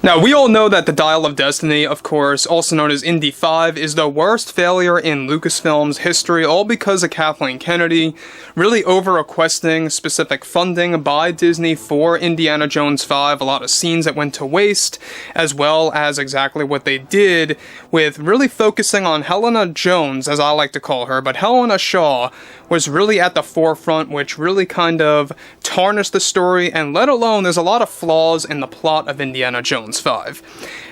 Now, we all know that The Dial of Destiny, of course, also known as INDY 5, is the worst failure in Lucasfilm's history, all because of Kathleen Kennedy really over-requesting specific funding by Disney for Indiana Jones 5, a lot of scenes that went to waste, as well as exactly what they did with really focusing on Helena Jones, as I like to call her, but Helena Shaw was really at the forefront, which really kind of tarnished the story, and let alone there's a lot of flaws in the plot of Indiana Jones 5.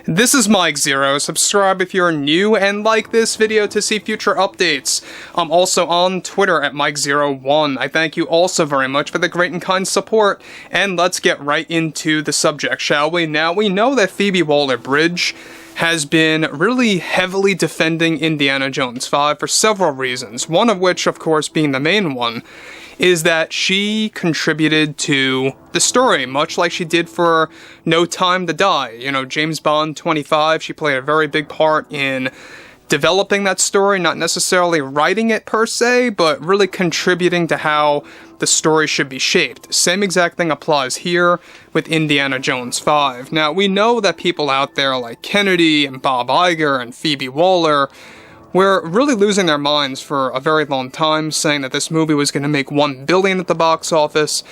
This is Mike Zero. Subscribe if you're new and like this video to see future updates. I'm also on Twitter at Mike01. I thank you also very much for the great and kind support, and let's get right into the subject, shall we? Now, we know that Phoebe Waller-Bridge has been really heavily defending Indiana Jones 5 for several reasons, one of which, of course, being the main one, is that she contributed to the story, much like she did for No Time to Die. You know, James Bond 25, she played a very big part in developing that story, not necessarily writing it per se, but really contributing to how the story should be shaped. Same exact thing applies here with Indiana Jones 5. Now, we know that people out there like Kennedy and Bob Iger and Phoebe Waller were really losing their minds for a very long time, saying that this movie was going to make $1 billion at the box office.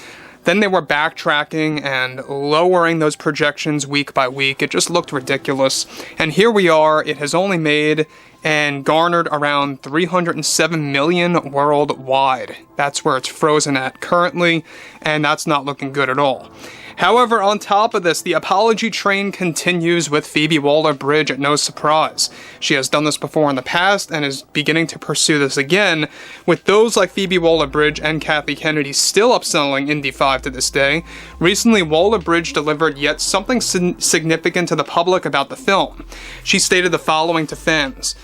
Then they were backtracking and lowering those projections week by week. It just looked ridiculous. And here we are. It has only made and garnered around $307 million worldwide. That's where it's frozen at currently, and that's not looking good at all. However, on top of this, the apology train continues with Phoebe Waller-Bridge at no surprise. She has done this before in the past and is beginning to pursue this again, with those like Phoebe Waller-Bridge and Kathy Kennedy still upselling Indy 5 to this day. Recently, Waller-Bridge delivered yet something significant to the public about the film. She stated the following to fans: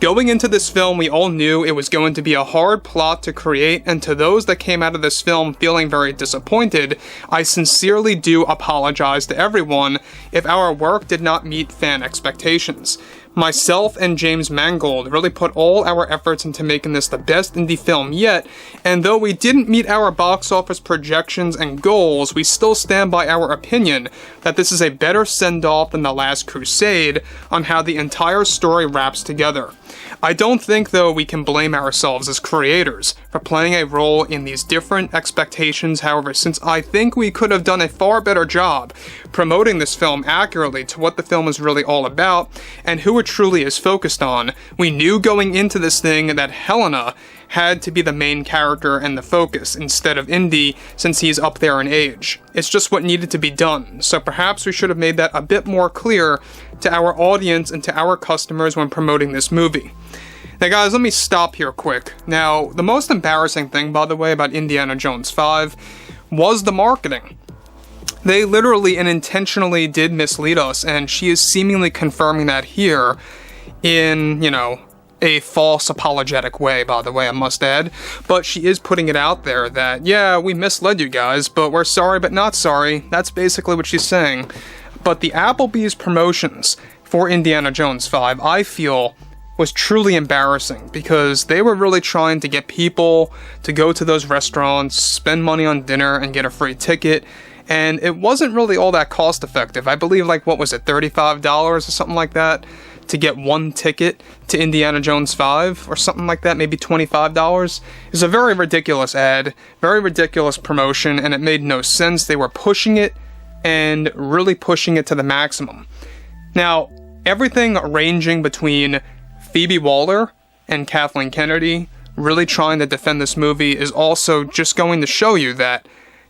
"Going into this film, we all knew it was going to be a hard plot to create, and to those that came out of this film feeling very disappointed, I sincerely do apologize to everyone if our work did not meet fan expectations. Myself and James Mangold really put all our efforts into making this the best indie film yet, and though we didn't meet our box office projections and goals, we still stand by our opinion that this is a better send-off than The Last Crusade on how the entire story wraps together. I don't think, though, we can blame ourselves as creators for playing a role in these different expectations. However, since I think we could have done a far better job promoting this film accurately to what the film is really all about and who it truly is focused on, we knew going into this thing that Helena had to be the main character and the focus instead of Indy, since he's up there in age. It's just what needed to be done, so perhaps we should have made that a bit more clear to our audience and to our customers when promoting this movie." Now guys, let me stop here quick. Now, the most embarrassing thing, by the way, about Indiana Jones 5 was the marketing. They literally and intentionally did mislead us, and she is seemingly confirming that here in, you know, a false apologetic way, by the way, I must add. But she is putting it out there that, yeah, we misled you guys, but we're sorry but not sorry. That's basically what she's saying. But the Applebee's promotions for Indiana Jones 5, I feel, was truly embarrassing, because they were really trying to get people to go to those restaurants, spend money on dinner, and get a free ticket, and it wasn't really all that cost effective. I believe, like, what was it, $35 or something like that to get one ticket to Indiana Jones 5 or something like that, maybe $25. It's a very ridiculous ad, very ridiculous promotion, and it made no sense. They were pushing it and really pushing it to the maximum. Now, everything ranging between Phoebe Waller and Kathleen Kennedy really trying to defend this movie is also just going to show you that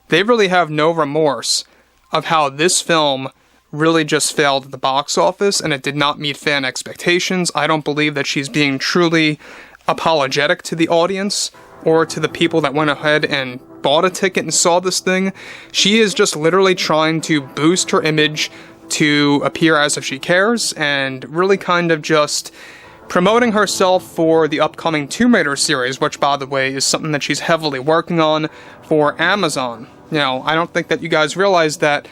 they really have no remorse of how this film really just failed at the box office and it did not meet fan expectations. I don't believe that she's being truly apologetic to the audience or to the people that went ahead and bought a ticket and saw this thing. She is just literally trying to boost her image to appear as if she cares, and really kind of just promoting herself for the upcoming Tomb Raider series, which, by the way, is something that she's heavily working on for Amazon. You know, I don't think that you guys realize that.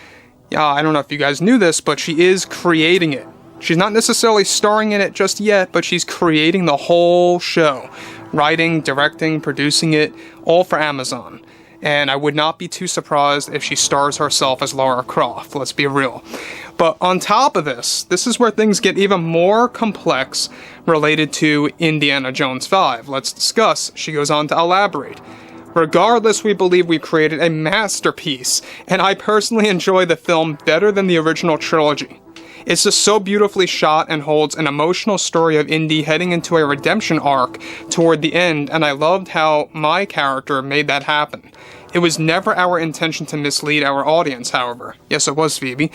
I don't know if you guys knew this, but she is creating it. She's not necessarily starring in it just yet, but she's creating the whole show. Writing, directing, producing it, all for Amazon. and I would not be too surprised if she stars herself as Lara Croft, let's be real. But on top of this is where things get even more complex related to Indiana Jones 5. Let's discuss. She goes on to elaborate. Regardless, we believe we've created a masterpiece, and I personally enjoy the film better than the original trilogy. It's just so beautifully shot and holds an emotional story of Indy heading into a redemption arc toward the end, and I loved how my character made that happen. It was never our intention to mislead our audience, however. Yes, it was, Phoebe.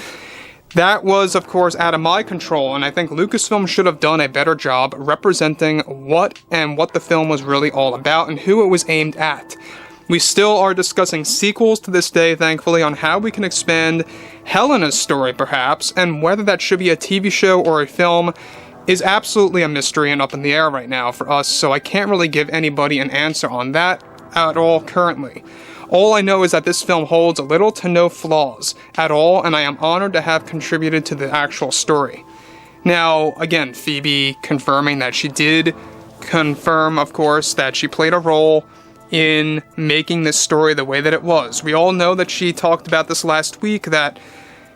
That was, of course, out of my control, and I think Lucasfilm should have done a better job representing what the film was really all about and who it was aimed at. We still are discussing sequels to this day, thankfully, on how we can expand Helena's story, perhaps, and whether that should be a TV show or a film is absolutely a mystery and up in the air right now for us, so I can't really give anybody an answer on that at all currently. All I know is that this film holds little to no flaws at all, and I am honored to have contributed to the actual story. Now, again, Phoebe confirming that she did confirm, of course, that she played a role in making this story the way that it was. We all know that she talked about this last week, that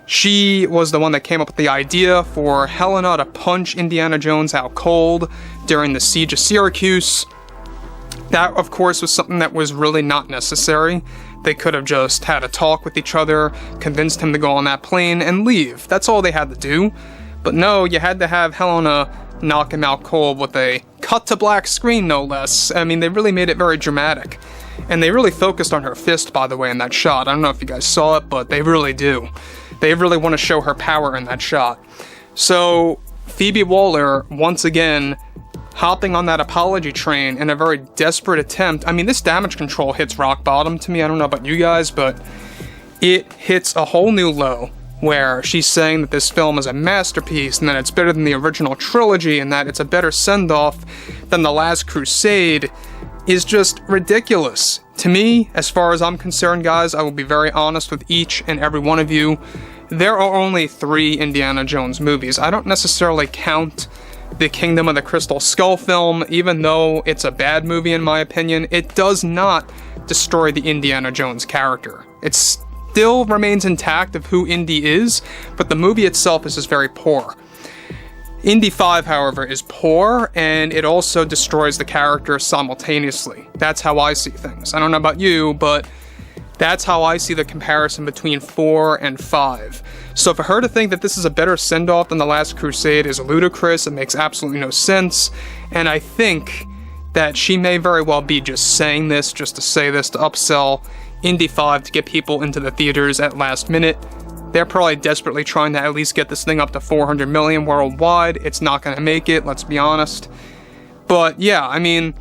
she was the one that came up with the idea for Helena to punch Indiana Jones out cold during the siege of Syracuse. That, of course, was something that was really not necessary. They could have just had a talk with each other, convinced him to go on that plane, and leave. That's all they had to do. But no, you had to have Helena knock him out cold with a cut-to-black screen, no less. I mean, they really made it very dramatic. And they really focused on her fist, by the way, in that shot. I don't know if you guys saw it, but they really do. They really want to show her power in that shot. So, Phoebe Waller, once again, hopping on that apology train in a very desperate attempt. I mean, this damage control hits rock bottom to me. I don't know about you guys, but it hits a whole new low, where she's saying that this film is a masterpiece and that it's better than the original trilogy and that it's a better send-off than The Last Crusade, is just ridiculous. To me, as far as I'm concerned, guys, I will be very honest with each and every one of you. There are only 3 Indiana Jones movies. I don't necessarily count the Kingdom of the Crystal Skull film, even though it's a bad movie in my opinion. It does not destroy the Indiana Jones character. It still remains intact of who Indy is, but the movie itself is just very poor. Indy 5, however, is poor, and it also destroys the character simultaneously. That's how I see things. I don't know about you, but that's how I see the comparison between 4 and 5. So for her to think that this is a better send-off than The Last Crusade is ludicrous. It makes absolutely no sense. And I think that she may very well be just saying this, just to say this, to upsell Indy 5 to get people into the theaters at last minute. They're probably desperately trying to at least get this thing up to 400 million worldwide. It's not going to make it, let's be honest. But yeah, I mean,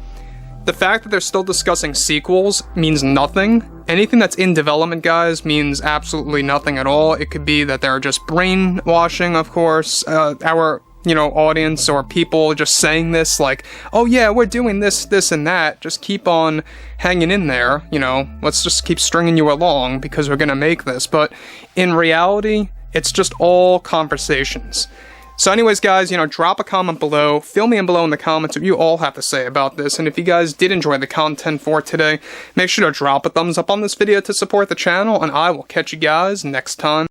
the fact that they're still discussing sequels means nothing. Anything that's in development, guys, means absolutely nothing at all. It could be that they're just brainwashing, of course, our, audience or people just saying this like, oh yeah, we're doing this, this, and that. Just keep on hanging in there, let's just keep stringing you along because we're gonna make this. But in reality, it's just all conversations. So anyways, guys, drop a comment below, fill me in below in the comments what you all have to say about this, and if you guys did enjoy the content for today, make sure to drop a thumbs up on this video to support the channel, and I will catch you guys next time.